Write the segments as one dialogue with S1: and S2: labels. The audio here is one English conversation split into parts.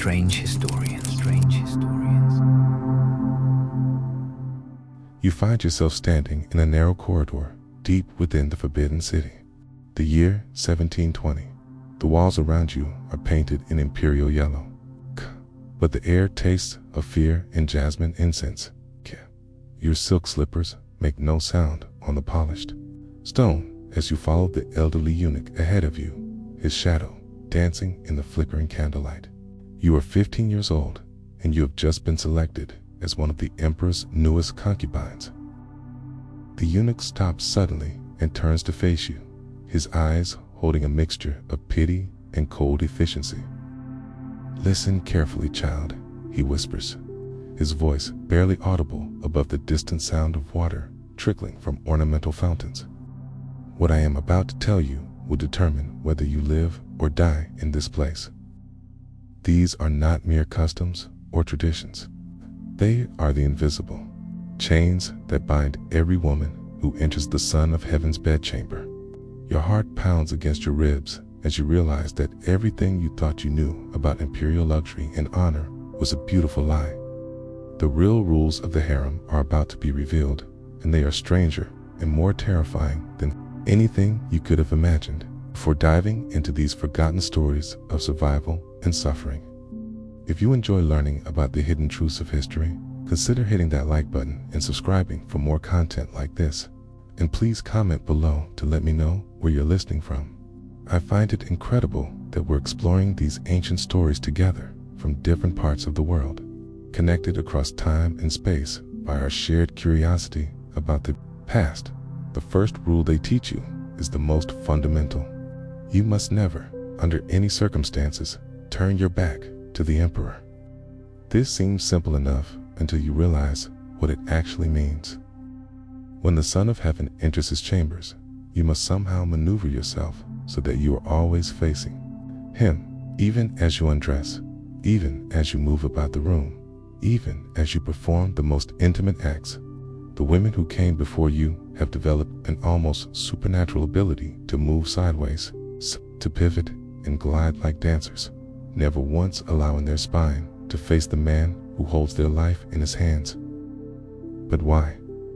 S1: strange historians. Strange historians.
S2: You find yourself standing in a narrow corridor deep within the Forbidden City. The year 1720. The walls around you are painted in imperial yellow, but the air tastes of fear and jasmine incense. Your silk slippers make no sound on the polished stone as you follow the elderly eunuch ahead of you, his shadow dancing in the flickering candlelight. You are 15 years old, and you have just been selected as one of the emperor's newest concubines. The eunuch stops suddenly and turns to face you, his eyes holding a mixture of pity and cold efficiency. "Listen carefully, child," he whispers, his voice barely audible above the distant sound of water trickling from ornamental fountains. "What I am about to tell you will determine whether you live or die in this place. These are not mere customs or traditions. They are the invisible chains that bind every woman who enters the Son of Heaven's bedchamber." Your heart pounds against your ribs as you realize that everything you thought you knew about imperial luxury and honor was a beautiful lie. The real rules of the harem are about to be revealed, and they are stranger and more terrifying than anything you could have imagined. Before diving into these forgotten stories of survival and suffering, if you enjoy learning about the hidden truths of history, consider hitting that like button and subscribing for more content like this. And please comment below to let me know where you're listening from. I find it incredible that we're exploring these ancient stories together from different parts of the world, connected across time and space by our shared curiosity about the past. The first rule they teach you is the most fundamental. You must never, under any circumstances, turn your back to the emperor. This seems simple enough until you realize what it actually means. When the Son of Heaven enters his chambers, you must somehow maneuver yourself so that you are always facing him, even as you undress, even as you move about the room, even as you perform the most intimate acts. The women who came before you have developed an almost supernatural ability to move sideways, to pivot and glide like dancers, never once allowing their spine to face the man who holds their life in his hands. But why?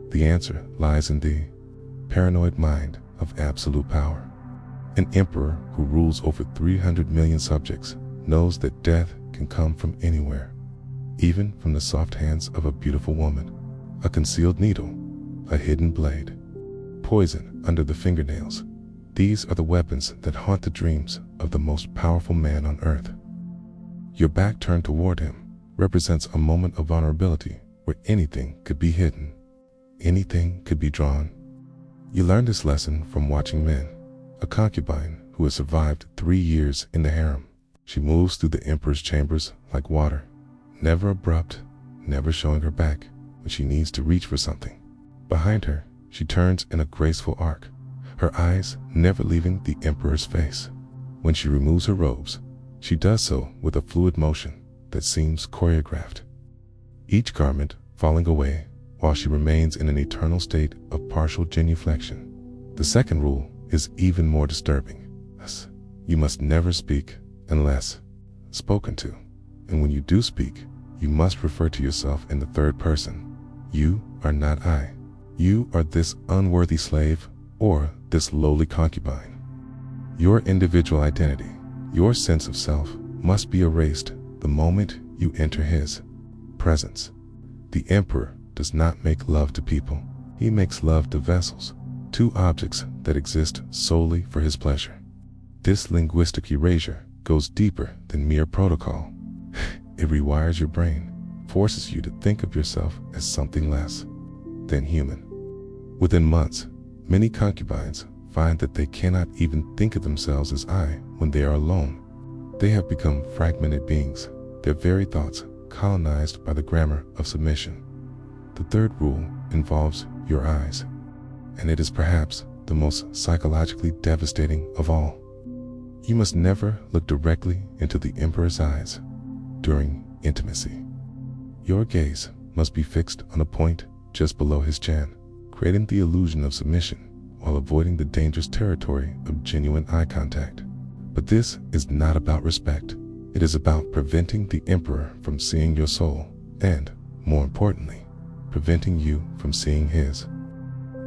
S2: The answer lies in the paranoid mind of absolute power. An emperor who rules over 300 million subjects knows that death can come from anywhere, even from the soft hands of a beautiful woman. A concealed needle, a hidden blade, poison under the fingernails. These are the weapons that haunt the dreams of the most powerful man on earth. Your back turned toward him represents a moment of vulnerability where anything could be hidden, anything could be drawn. You learned this lesson from watching men. A concubine who has survived 3 years in the harem. She moves through the emperor's chambers like water, never abrupt, never showing her back when she needs to reach for something. Behind her, she turns in a graceful arc, her eyes never leaving the emperor's face. When she removes her robes, she does so with a fluid motion that seems choreographed, each garment falling away while she remains in an eternal state of partial genuflection. The second rule is even more disturbing. You must never speak unless spoken to. And when you do speak, you must refer to yourself in the third person. You are not I. You are this unworthy slave or this lowly concubine. Your individual identity, your sense of self, must be erased the moment you enter his presence. The emperor does not make love to people. He makes love to vessels, to objects that exist solely for his pleasure. This linguistic erasure goes deeper than mere protocol. It rewires your brain, forces you to think of yourself as something less than human. Within months, many concubines find that they cannot even think of themselves as I when they are alone. They have become fragmented beings, their very thoughts colonized by the grammar of submission. The third rule involves your eyes, and it is perhaps the most psychologically devastating of all. You must never look directly into the emperor's eyes during intimacy. Your gaze must be fixed on a point just below his chin, creating the illusion of submission while avoiding the dangerous territory of genuine eye contact. But this is not about respect. It is about preventing the emperor from seeing your soul and, more importantly, preventing you from seeing his.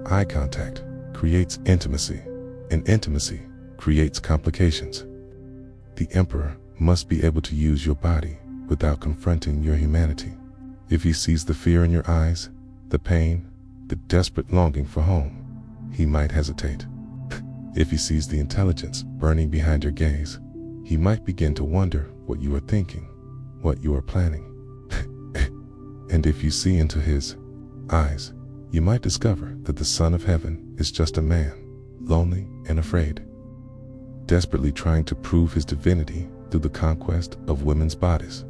S2: Eye contact creates intimacy, and intimacy creates complications. The emperor must be able to use your body without confronting your humanity. If he sees the fear in your eyes, the pain, the desperate longing for home, he might hesitate. If he sees the intelligence burning behind your gaze, he might begin to wonder what you are thinking, what you are planning. And if you see into his eyes, you might discover that the Son of Heaven is just a man, lonely and afraid, desperately trying to prove his divinity through the conquest of women's bodies.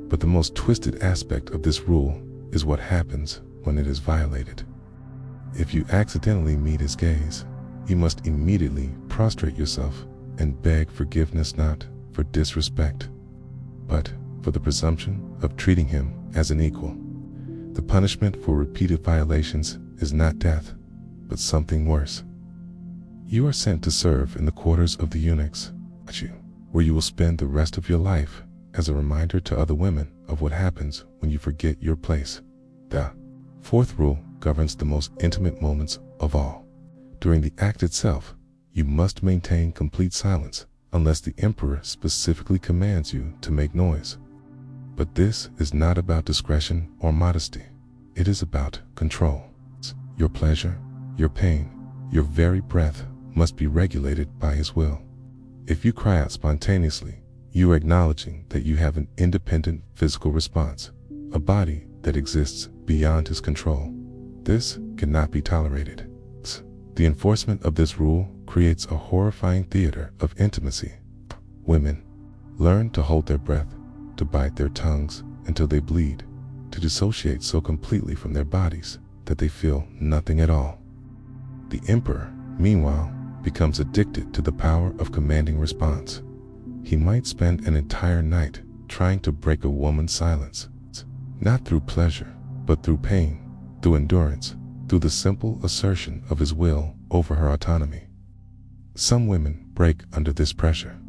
S2: But the most twisted aspect of this rule is what happens when it is violated. If you accidentally meet his gaze, you must immediately prostrate yourself and beg forgiveness, not for disrespect, but for the presumption of treating him as an equal. The punishment for repeated violations is not death, but something worse. You are sent to serve in the quarters of the eunuchs, where you will spend the rest of your life as a reminder to other women of what happens when you forget your place. The fourth rule governs the most intimate moments of all. During the act itself, you must maintain complete silence unless the emperor specifically commands you to make noise. But this is not about discretion or modesty. It is about control. Your pleasure, your pain, your very breath must be regulated by his will. If you cry out spontaneously, you are acknowledging that you have an independent physical response, a body that exists beyond his control. This cannot be tolerated. The enforcement of this rule creates a horrifying theater of intimacy. Women learn to hold their breath, to bite their tongues until they bleed, to dissociate so completely from their bodies that they feel nothing at all. The emperor, meanwhile, becomes addicted to the power of commanding response. He might spend an entire night trying to break a woman's silence, not through pleasure, but through pain, through endurance, through the simple assertion of his will over her autonomy. Some women break under this pressure.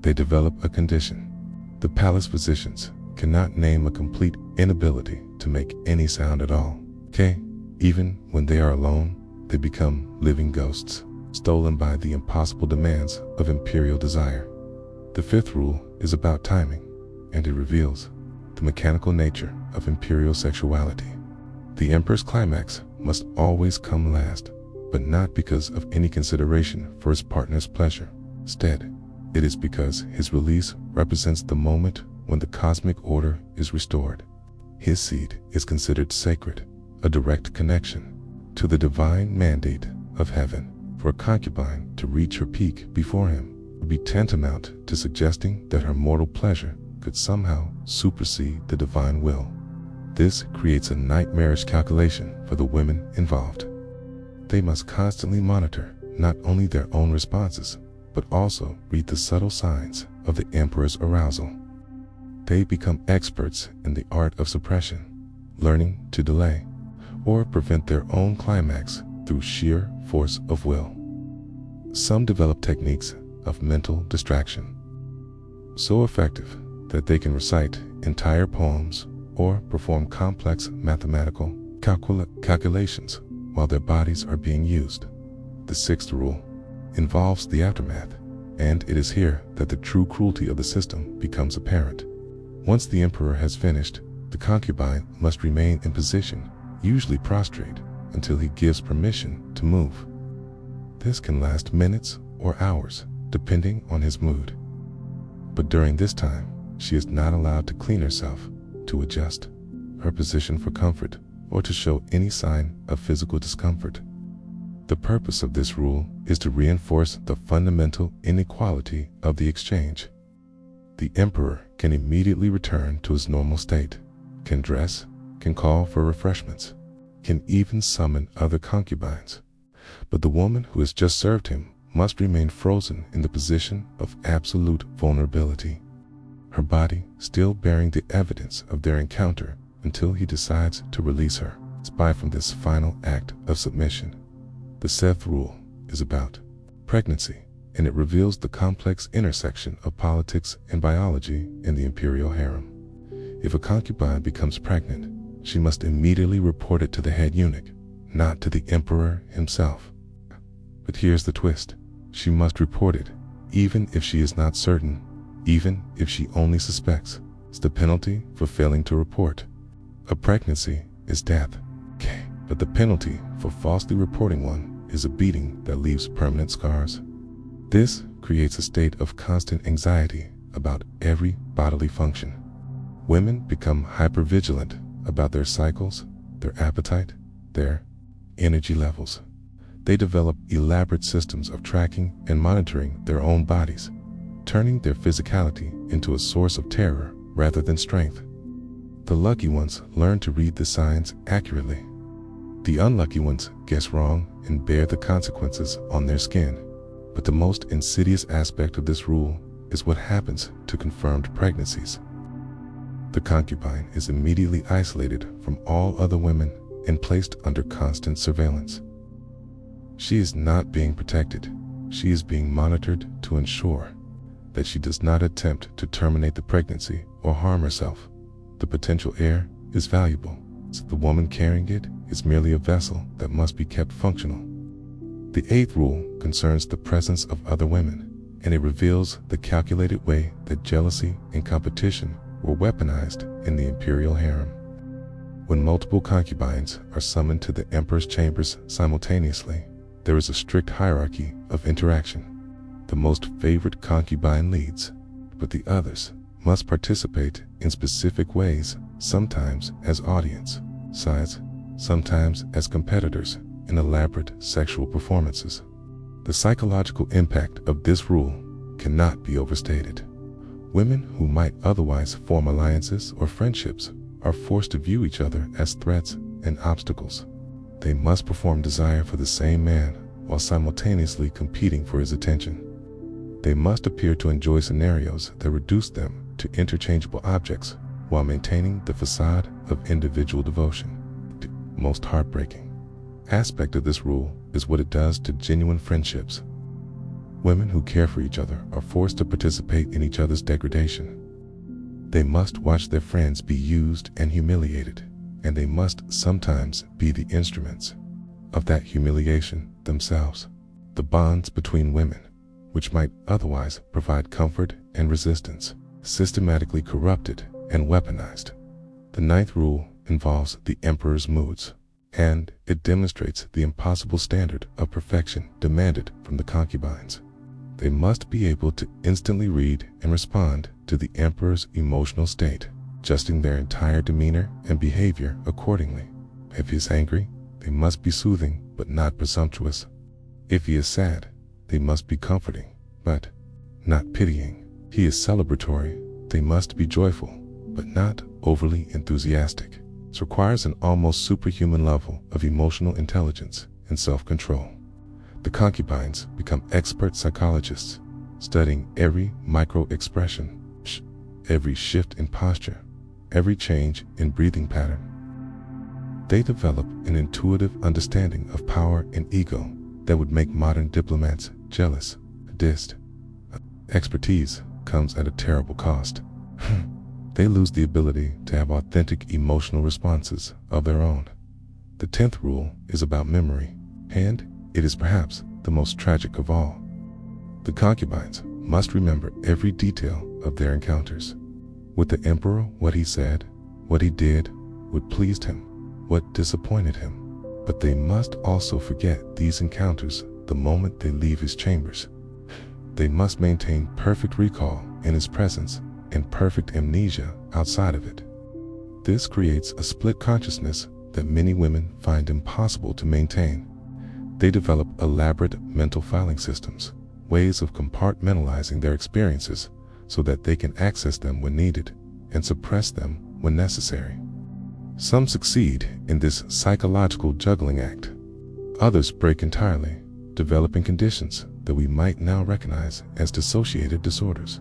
S2: They develop a condition. The palace physicians cannot name a complete inability to make any sound at all. Even when they are alone, they become living ghosts, stolen by the impossible demands of imperial desire. The fifth rule is about timing, and it reveals the mechanical nature of imperial sexuality. The emperor's climax must always come last, but not because of any consideration for his partner's pleasure. Instead, it is because his release represents the moment when the cosmic order is restored. His seed is considered sacred, a direct connection to the divine mandate of heaven. For a concubine to reach her peak before him would be tantamount to suggesting that her mortal pleasure could somehow supersede the divine will. This creates a nightmarish calculation for the women involved. They must constantly monitor not only their own responses, but also read the subtle signs of the emperor's arousal. They become experts in the art of suppression, learning to delay or prevent their own climax through sheer force of will. Some develop techniques of mental distraction, so effective that they can recite entire poems or perform complex mathematical calculations while their bodies are being used. The sixth rule involves the aftermath, and it is here that the true cruelty of the system becomes apparent. Once the emperor has finished, the concubine must remain in position, usually prostrate, until he gives permission to move. This can last minutes or hours, depending on his mood. But during this time, she is not allowed to clean herself, to adjust her position for comfort, or to show any sign of physical discomfort. The purpose of this rule is to reinforce the fundamental inequality of the exchange. The emperor can immediately return to his normal state, can dress, can call for refreshments, can even summon other concubines. But the woman who has just served him must remain frozen in the position of absolute vulnerability, her body still bearing the evidence of their encounter until he decides to release her. Spy from this final act of submission. The seventh rule is about pregnancy, and it reveals the complex intersection of politics and biology in the Imperial Harem. If a concubine becomes pregnant, she must immediately report it to the head eunuch, not to the emperor himself. But here's the twist. She must report it, even if she is not certain, even if she only suspects. It's the penalty for failing to report. A pregnancy is death. Okay. But the penalty for falsely reporting one is a beating that leaves permanent scars. This creates a state of constant anxiety about every bodily function. Women become hypervigilant about their cycles, their appetite, their energy levels. They develop elaborate systems of tracking and monitoring their own bodies, turning their physicality into a source of terror rather than strength. The lucky ones learn to read the signs accurately. The unlucky ones guess wrong and bear the consequences on their skin. But the most insidious aspect of this rule is what happens to confirmed pregnancies. The concubine is immediately isolated from all other women and placed under constant surveillance. She is not being protected. She is being monitored to ensure that she does not attempt to terminate the pregnancy or harm herself. The potential heir is valuable, so the woman carrying it is merely a vessel that must be kept functional. The eighth rule concerns the presence of other women, and it reveals the calculated way that jealousy and competition were weaponized in the Imperial Harem. When multiple concubines are summoned to the emperor's chambers simultaneously, there is a strict hierarchy of interaction. The most favored concubine leads, but the others must participate in specific ways, sometimes as audience sides, sometimes as competitors in elaborate sexual performances. The psychological impact of this rule cannot be overstated. Women who might otherwise form alliances or friendships are forced to view each other as threats and obstacles. They must perform desire for the same man while simultaneously competing for his attention. They must appear to enjoy scenarios that reduce them to interchangeable objects while maintaining the facade of individual devotion. The most heartbreaking aspect of this rule is what it does to genuine friendships. Women who care for each other are forced to participate in each other's degradation. They must watch their friends be used and humiliated, and they must sometimes be the instruments of that humiliation themselves. The bonds between women, which might otherwise provide comfort and resistance, systematically corrupted and weaponized. The ninth rule involves the emperor's moods, and it demonstrates the impossible standard of perfection demanded from the concubines. They must be able to instantly read and respond to the emperor's emotional state, adjusting their entire demeanor and behavior accordingly. If he is angry, they must be soothing but not presumptuous. If he is sad, they must be comforting but not pitying. He is celebratory, they must be joyful but not overly enthusiastic. This requires an almost superhuman level of emotional intelligence and self-control. The concubines become expert psychologists, studying every micro-expression, every shift in posture, every change in breathing pattern. They develop an intuitive understanding of power and ego that would make modern diplomats jealous. This expertise comes at a terrible cost. They lose the ability to have authentic emotional responses of their own. The 10th rule is about memory, and it is perhaps the most tragic of all. The concubines must remember every detail of their encounters. With the emperor, what he said, what he did, what pleased him, what disappointed him. But they must also forget these encounters the moment they leave his chambers. They must maintain perfect recall in his presence and perfect amnesia outside of it. This creates a split consciousness that many women find impossible to maintain. They develop elaborate mental filing systems, ways of compartmentalizing their experiences so that they can access them when needed and suppress them when necessary. Some succeed in this psychological juggling act. Others break entirely, developing conditions that we might now recognize as dissociative disorders.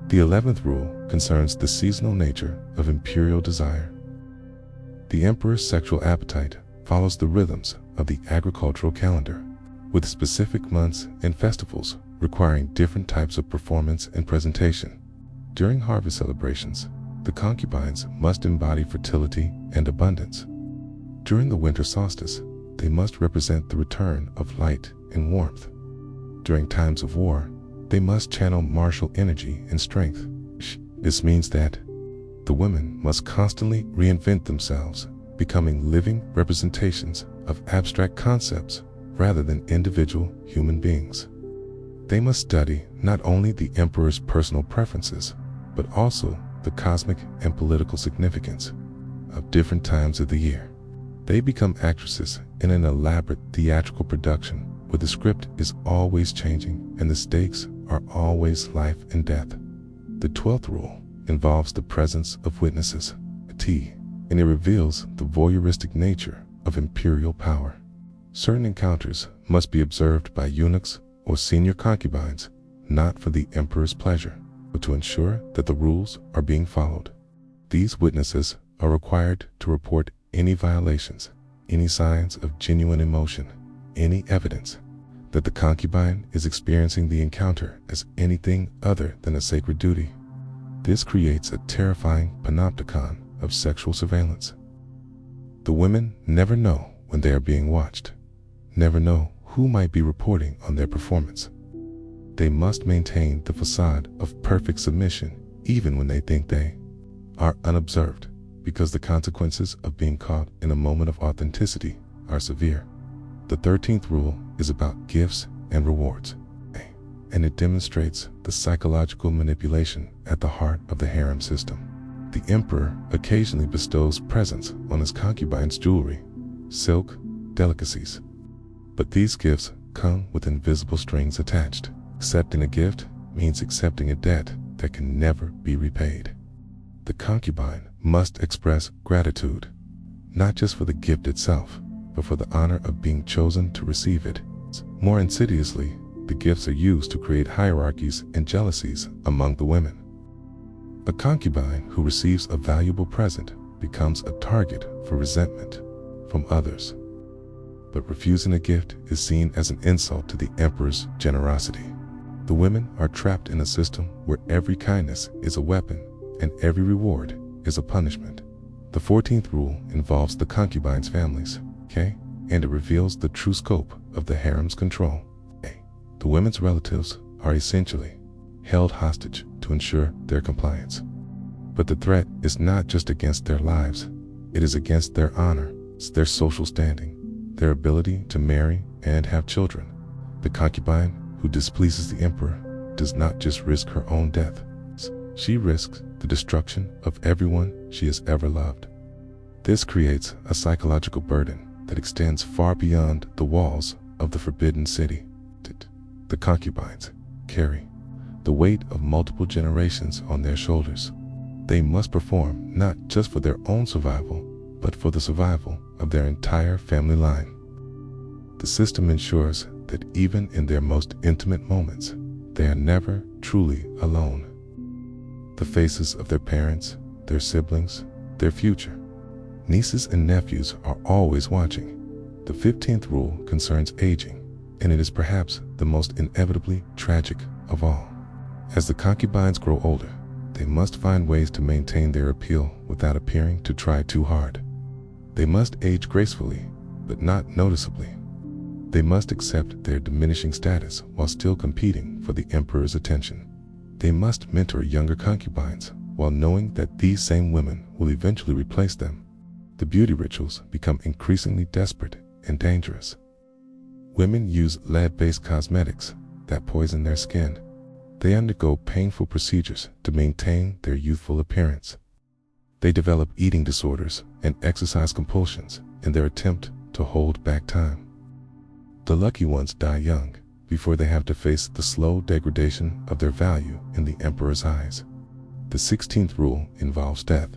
S2: The 11th rule concerns the seasonal nature of imperial desire. The emperor's sexual appetite follows the rhythms of the agricultural calendar, with specific months and festivals requiring different types of performance and presentation. During harvest celebrations, the concubines must embody fertility and abundance. During the winter solstice, they must represent the return of light and warmth. During times of war, they must channel martial energy and strength. This means that the women must constantly reinvent themselves, becoming living representations of abstract concepts rather than individual human beings. They must study not only the emperor's personal preferences, but also the cosmic and political significance of different times of the year. They become actresses in an elaborate theatrical production where the script is always changing and the stakes are always life and death. The 12th rule involves the presence of witnesses, and it reveals the voyeuristic nature of imperial power. Certain encounters must be observed by eunuchs or senior concubines, not for the emperor's pleasure, but to ensure that the rules are being followed. These witnesses are required to report any violations, any signs of genuine emotion, any evidence that the concubine is experiencing the encounter as anything other than a sacred duty. This creates a terrifying panopticon of sexual surveillance. The women never know when they are being watched, never know who might be reporting on their performance. They must maintain the facade of perfect submission even when they think they are unobserved, because the consequences of being caught in a moment of authenticity are severe. The 13th rule is about gifts and rewards, and it demonstrates the psychological manipulation at the heart of the harem system. The emperor occasionally bestows presents on his concubines' jewelry, silk, delicacies. But these gifts come with invisible strings attached. Accepting a gift means accepting a debt that can never be repaid. The concubine must express gratitude, not just for the gift itself, but for the honor of being chosen to receive it. More insidiously, the gifts are used to create hierarchies and jealousies among the women. A concubine who receives a valuable present becomes a target for resentment from others. But refusing a gift is seen as an insult to the emperor's generosity. The women are trapped in a system where every kindness is a weapon and every reward is a punishment. The 14th rule involves the concubine's families, and it reveals the true scope of the harem's control. The women's relatives are essentially held hostage to ensure their compliance. But the threat is not just against their lives, it is against their honor, their social standing, their ability to marry and have children. The concubine who displeases the emperor does not just risk her own death, she risks the destruction of everyone she has ever loved. This creates a psychological burden that extends far beyond the walls of the forbidden city. The concubines carry the weight of multiple generations on their shoulders. They must perform not just for their own survival, but for the survival of their entire family line. The system ensures that even in their most intimate moments, they are never truly alone. The faces of their parents, their siblings, their future nieces and nephews are always watching. The 15th rule concerns aging, and it is perhaps the most inevitably tragic of all. As the concubines grow older, they must find ways to maintain their appeal without appearing to try too hard. They must age gracefully, but not noticeably. They must accept their diminishing status while still competing for the emperor's attention. They must mentor younger concubines while knowing that these same women will eventually replace them. The beauty rituals become increasingly desperate and dangerous. Women use lead-based cosmetics that poison their skin. They undergo painful procedures to maintain their youthful appearance. They develop eating disorders and exercise compulsions in their attempt to hold back time. The lucky ones die young before they have to face the slow degradation of their value in the emperor's eyes. The 16th rule involves death,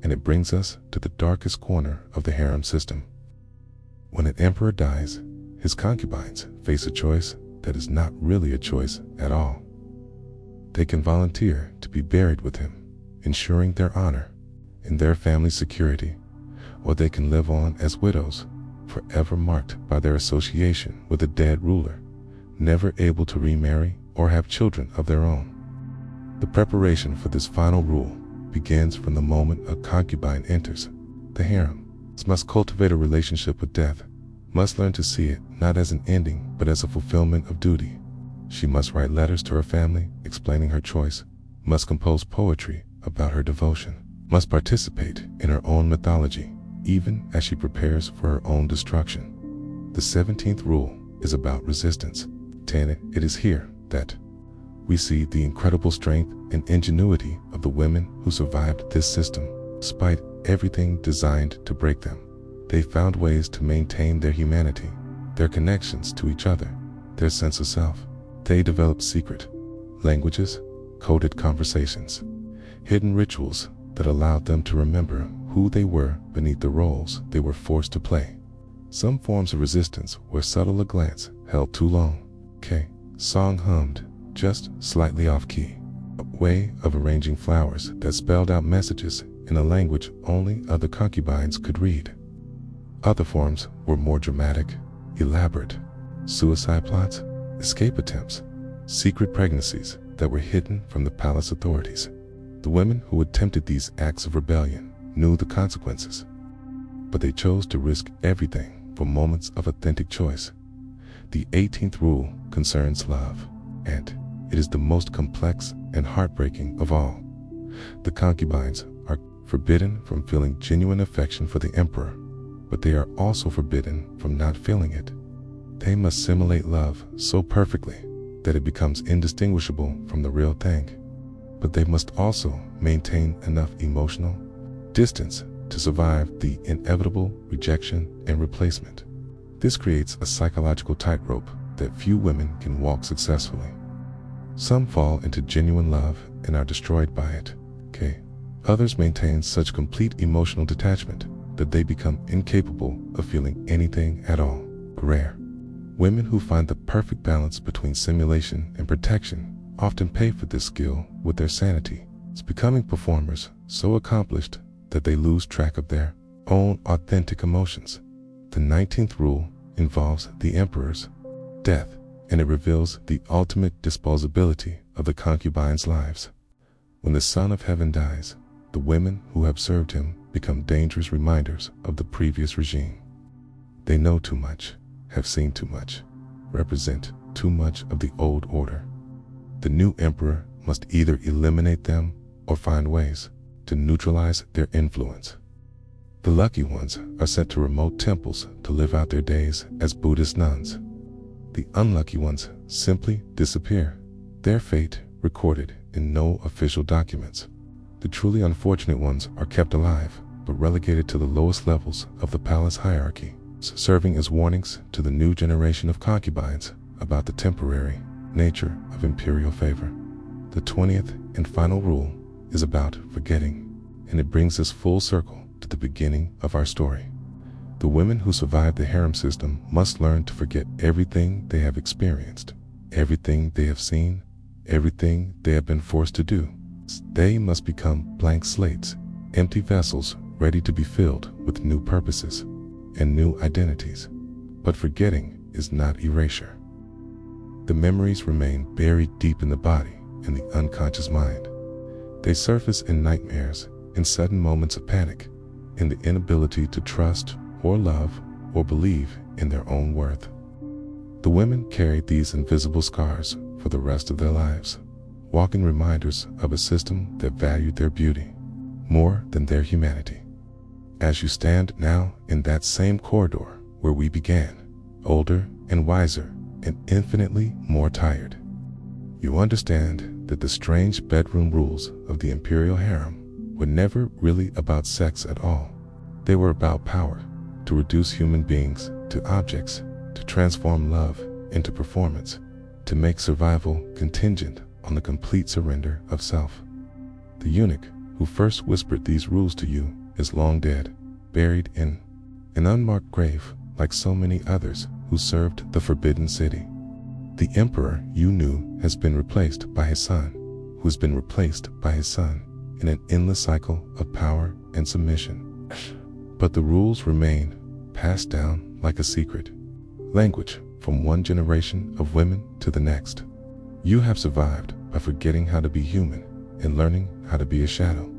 S2: and it brings us to the darkest corner of the harem system. When an emperor dies, his concubines face a choice that is not really a choice at all. They can volunteer to be buried with him, ensuring their honor and their family's security, or they can live on as widows, forever marked by their association with a dead ruler, never able to remarry or have children of their own. The preparation for this final rule begins from the moment a concubine enters the harem. Must cultivate a relationship with death, must learn to see it not as an ending but as a fulfillment of duty. She must write letters to her family explaining her choice, must compose poetry about her devotion, must participate in her own mythology, even as she prepares for her own destruction. The 17th rule is about resistance. It is here that we see the incredible strength and ingenuity of the women who survived this system. Despite everything designed to break them, they found ways to maintain their humanity, their connections to each other, their sense of self. They developed secret languages, coded conversations, hidden rituals that allowed them to remember who they were beneath the roles they were forced to play. Some forms of resistance were subtle. A glance held too long. Song hummed just slightly off key. A way of arranging flowers that spelled out messages in a language only other concubines could read. Other forms were more dramatic, elaborate. Suicide plots, escape attempts, secret pregnancies that were hidden from the palace authorities. The women who attempted these acts of rebellion knew the consequences, but they chose to risk everything for moments of authentic choice. The 18th rule concerns love, and it is the most complex and heartbreaking of all. The concubines are forbidden from feeling genuine affection for the emperor, but they are also forbidden from not feeling it. They must simulate love so perfectly that it becomes indistinguishable from the real thing. But they must also maintain enough emotional distance to survive the inevitable rejection and replacement. This creates a psychological tightrope that few women can walk successfully. Some fall into genuine love and are destroyed by it. Others maintain such complete emotional detachment that they become incapable of feeling anything at all. Rare. Women who find the perfect balance between simulation and protection often pay for this skill with their sanity. It's becoming performers so accomplished that they lose track of their own authentic emotions. The 19th rule involves the emperor's death, and it reveals the ultimate disposability of the concubines' lives. When the Son of Heaven dies, the women who have served him become dangerous reminders of the previous regime. They know too much, have seen too much, represent too much of the old order. The new emperor must either eliminate them or find ways to neutralize their influence. The lucky ones are sent to remote temples to live out their days as Buddhist nuns. The unlucky ones simply disappear, their fate recorded in no official documents. The truly unfortunate ones are kept alive, but relegated to the lowest levels of the palace hierarchy, serving as warnings to the new generation of concubines about the temporary nature of imperial favor. The 20th and final rule is about forgetting, and it brings us full circle to the beginning of our story. The women who survived the harem system must learn to forget everything they have experienced, everything they have seen, everything they have been forced to do. They must become blank slates, empty vessels ready to be filled with new purposes and new identities. But forgetting is not erasure. The memories remain buried deep in the body and the unconscious mind. They surface in nightmares, in sudden moments of panic, in the inability to trust or love or believe in their own worth. The women carry these invisible scars for the rest of their lives, walking reminders of a system that valued their beauty more than their humanity. As you stand now in that same corridor where we began, older and wiser and infinitely more tired, you understand that the strange bedroom rules of the Imperial Harem were never really about sex at all. They were about power, to reduce human beings to objects, to transform love into performance, to make survival contingent on the complete surrender of self. The eunuch who first whispered these rules to you is long dead, buried in an unmarked grave like so many others who served the Forbidden City. The emperor you knew has been replaced by his son, who has been replaced by his son, in an endless cycle of power and submission. But the rules remain, passed down like a secret language from one generation of women to the next. You have survived by forgetting how to be human and learning how to be a shadow.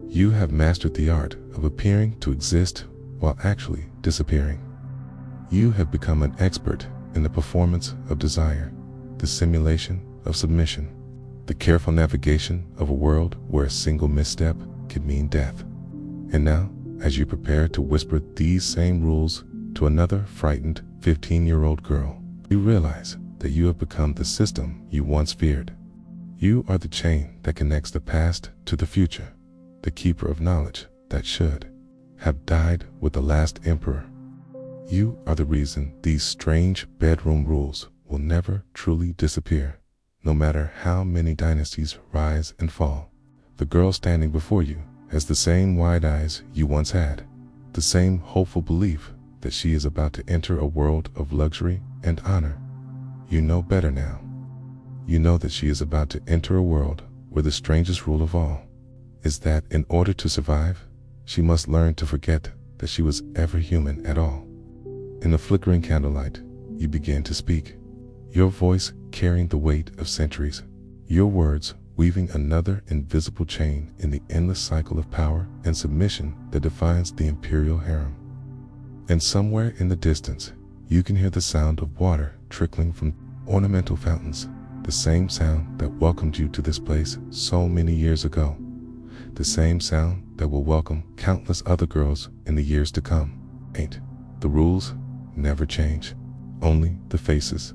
S2: You have mastered the art of appearing to exist while actually disappearing. You have become an expert in the performance of desire, the simulation of submission, the careful navigation of a world where a single misstep could mean death. And now, as you prepare to whisper these same rules to another frightened 15-year-old girl, you realize that you have become the system you once feared. You are the chain that connects the past to the future, the keeper of knowledge that should have died with the last emperor. You are the reason these strange bedroom rules will never truly disappear, no matter how many dynasties rise and fall. The girl standing before you has the same wide eyes you once had, the same hopeful belief that she is about to enter a world of luxury and honor. You know better now. You know that she is about to enter a world where the strangest rule of all is that in order to survive, she must learn to forget that she was ever human at all. In the flickering candlelight, you begin to speak, your voice carrying the weight of centuries, your words weaving another invisible chain in the endless cycle of power and submission that defines the Imperial Harem. And somewhere in the distance, you can hear the sound of water trickling from ornamental fountains, the same sound that welcomed you to this place so many years ago, the same sound that will welcome countless other girls in the years to come. The rules never change, only the faces